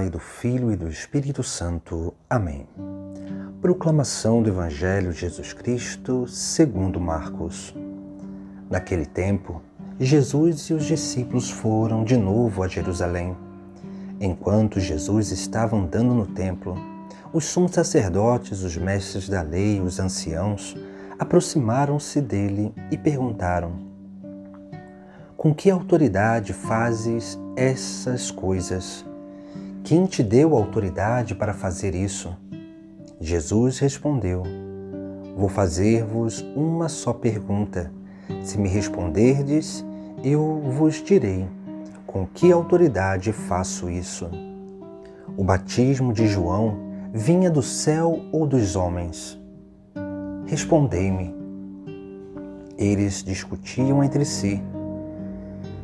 Pai, do Filho e do Espírito Santo. Amém. Proclamação do Evangelho de Jesus Cristo segundo Marcos. Naquele tempo, Jesus e os discípulos foram de novo a Jerusalém. Enquanto Jesus estava andando no templo, os sumos sacerdotes, os mestres da lei e os anciãos aproximaram-se dele e perguntaram: Com que autoridade fazes essas coisas? Quem te deu autoridade para fazer isso? Jesus respondeu: Vou fazer-vos uma só pergunta. Se me responderdes, eu vos direi com que autoridade faço isso. O batismo de João vinha do céu ou dos homens? Respondei-me. Eles discutiam entre si.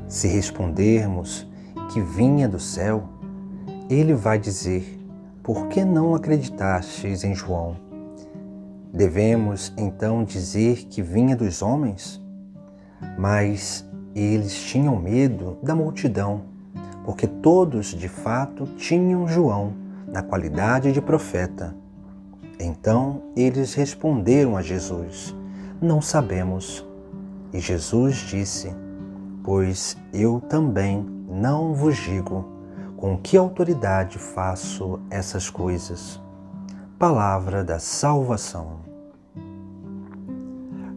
Se respondermos que vinha do céu, ele vai dizer: Por que não acreditastes em João? Devemos então dizer que vinha dos homens? Mas eles tinham medo da multidão, porque todos de fato tinham João na qualidade de profeta. Então eles responderam a Jesus: Não sabemos. E Jesus disse: Pois eu também não vos digo com que autoridade faço essas coisas. Palavra da salvação.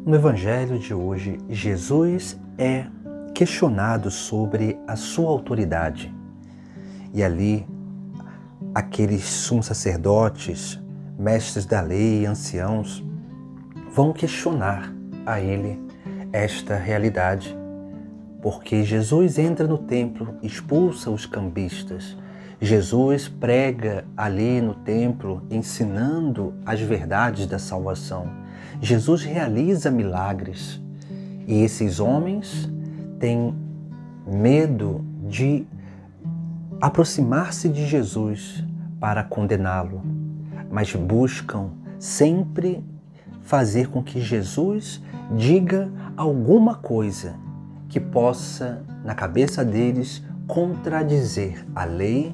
No Evangelho de hoje, Jesus é questionado sobre a sua autoridade. E ali, aqueles sumos sacerdotes, mestres da lei e anciãos vão questionar a ele esta realidade. Porque Jesus entra no templo, expulsa os cambistas. Jesus prega ali no templo, ensinando as verdades da salvação. Jesus realiza milagres. E esses homens têm medo de aproximar-se de Jesus para condená-lo, mas buscam sempre fazer com que Jesus diga alguma coisa que possa, na cabeça deles, contradizer a lei,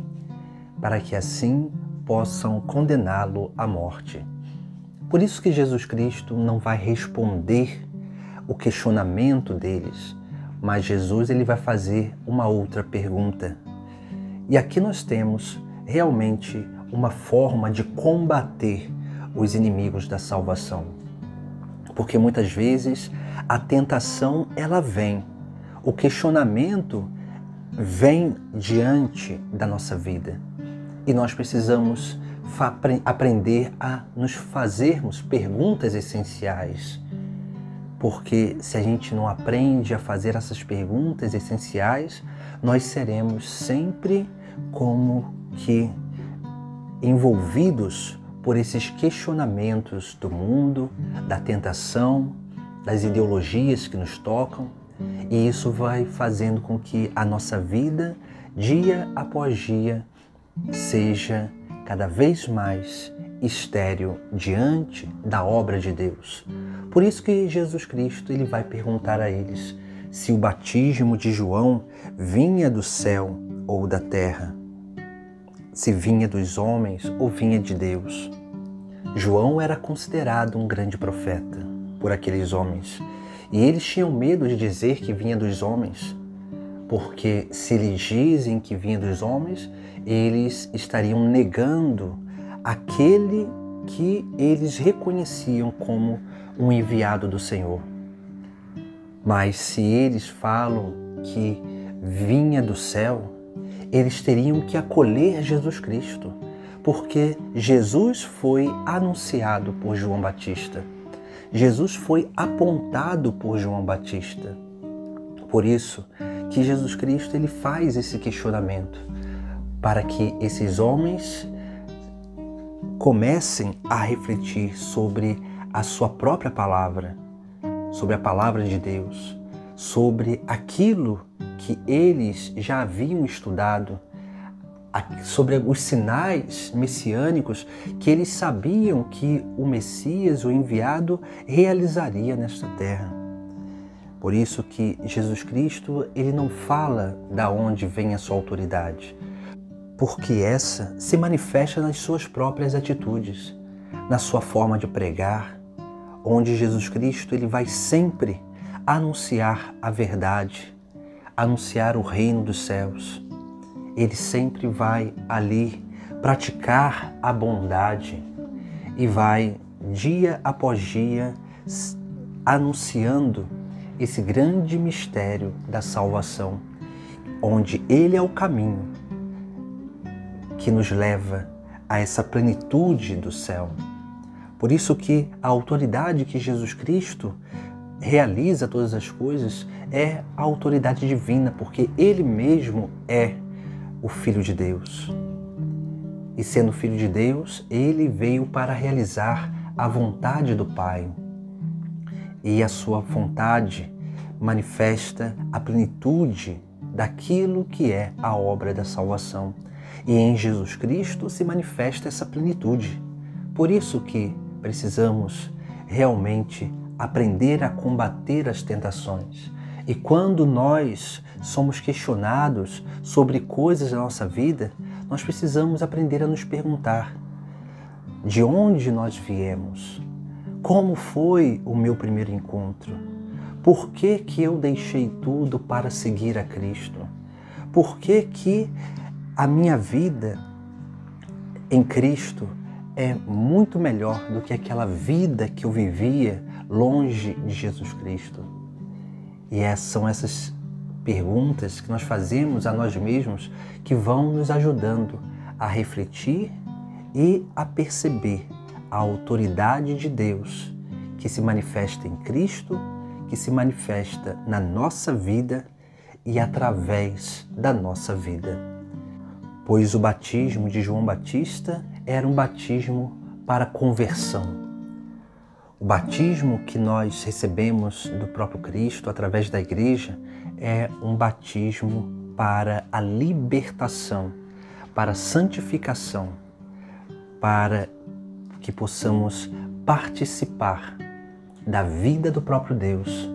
para que assim possam condená-lo à morte. Por isso que Jesus Cristo não vai responder o questionamento deles, mas Jesus ele vai fazer uma outra pergunta. E aqui nós temos realmente uma forma de combater os inimigos da salvação. Porque muitas vezes a tentação ela vem, o questionamento vem diante da nossa vida e nós precisamos aprender a nos fazermos perguntas essenciais, porque se a gente não aprende a fazer essas perguntas essenciais, nós seremos sempre como que envolvidos por esses questionamentos do mundo, da tentação, das ideologias que nos tocam. E isso vai fazendo com que a nossa vida, dia após dia, seja cada vez mais estéril diante da obra de Deus. Por isso que Jesus Cristo ele vai perguntar a eles se o batismo de João vinha do céu ou da terra, se vinha dos homens ou vinha de Deus. João era considerado um grande profeta por aqueles homens. E eles tinham medo de dizer que vinha dos homens, porque se eles dizem que vinha dos homens, eles estariam negando aquele que eles reconheciam como um enviado do Senhor. Mas se eles falam que vinha do céu, eles teriam que acolher Jesus Cristo, porque Jesus foi anunciado por João Batista. Jesus foi apontado por João Batista. Por isso que Jesus Cristo ele faz esse questionamento, para que esses homens comecem a refletir sobre a sua própria palavra, sobre a palavra de Deus, sobre aquilo que eles já haviam estudado, sobre os sinais messiânicos que eles sabiam que o Messias, o enviado, realizaria nesta terra. Por isso que Jesus Cristo ele não fala da onde vem a sua autoridade, porque essa se manifesta nas suas próprias atitudes, na sua forma de pregar, onde Jesus Cristo ele vai sempre anunciar a verdade, anunciar o reino dos céus. Ele sempre vai ali praticar a bondade e vai, dia após dia, anunciando esse grande mistério da salvação, onde Ele é o caminho que nos leva a essa plenitude do céu. Por isso que a autoridade que Jesus Cristo realiza todas as coisas é a autoridade divina, porque Ele mesmo é o Filho de Deus. E sendo Filho de Deus, Ele veio para realizar a vontade do Pai. E a sua vontade manifesta a plenitude daquilo que é a obra da salvação. E em Jesus Cristo se manifesta essa plenitude. Por isso que precisamos realmente aprender a combater as tentações. E quando nós somos questionados sobre coisas da nossa vida, nós precisamos aprender a nos perguntar: de onde nós viemos? Como foi o meu primeiro encontro? Por que que eu deixei tudo para seguir a Cristo? Por que que a minha vida em Cristo é muito melhor do que aquela vida que eu vivia longe de Jesus Cristo? E são essas perguntas que nós fazemos a nós mesmos que vão nos ajudando a refletir e a perceber a autoridade de Deus que se manifesta em Cristo, que se manifesta na nossa vida e através da nossa vida. Pois o batismo de João Batista era um batismo para conversão. O batismo que nós recebemos do próprio Cristo através da igreja é um batismo para a libertação, para a santificação, para que possamos participar da vida do próprio Deus,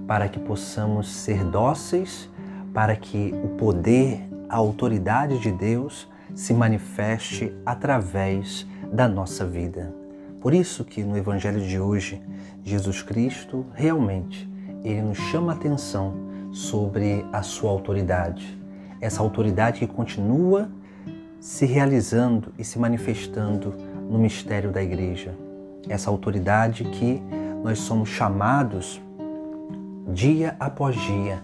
para que possamos ser dóceis, para que o poder, a autoridade de Deus se manifeste através da nossa vida. Por isso que no Evangelho de hoje, Jesus Cristo realmente, Ele nos chama a atenção sobre a sua autoridade. Essa autoridade que continua se realizando e se manifestando no mistério da igreja. Essa autoridade que nós somos chamados dia após dia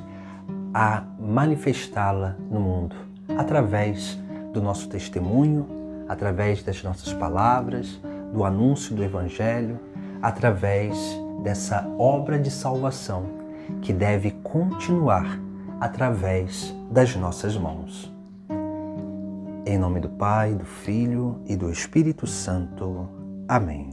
a manifestá-la no mundo, através do nosso testemunho, através das nossas palavras, do anúncio do Evangelho, através dessa obra de salvação que deve continuar através das nossas mãos. Em nome do Pai, do Filho e do Espírito Santo. Amém.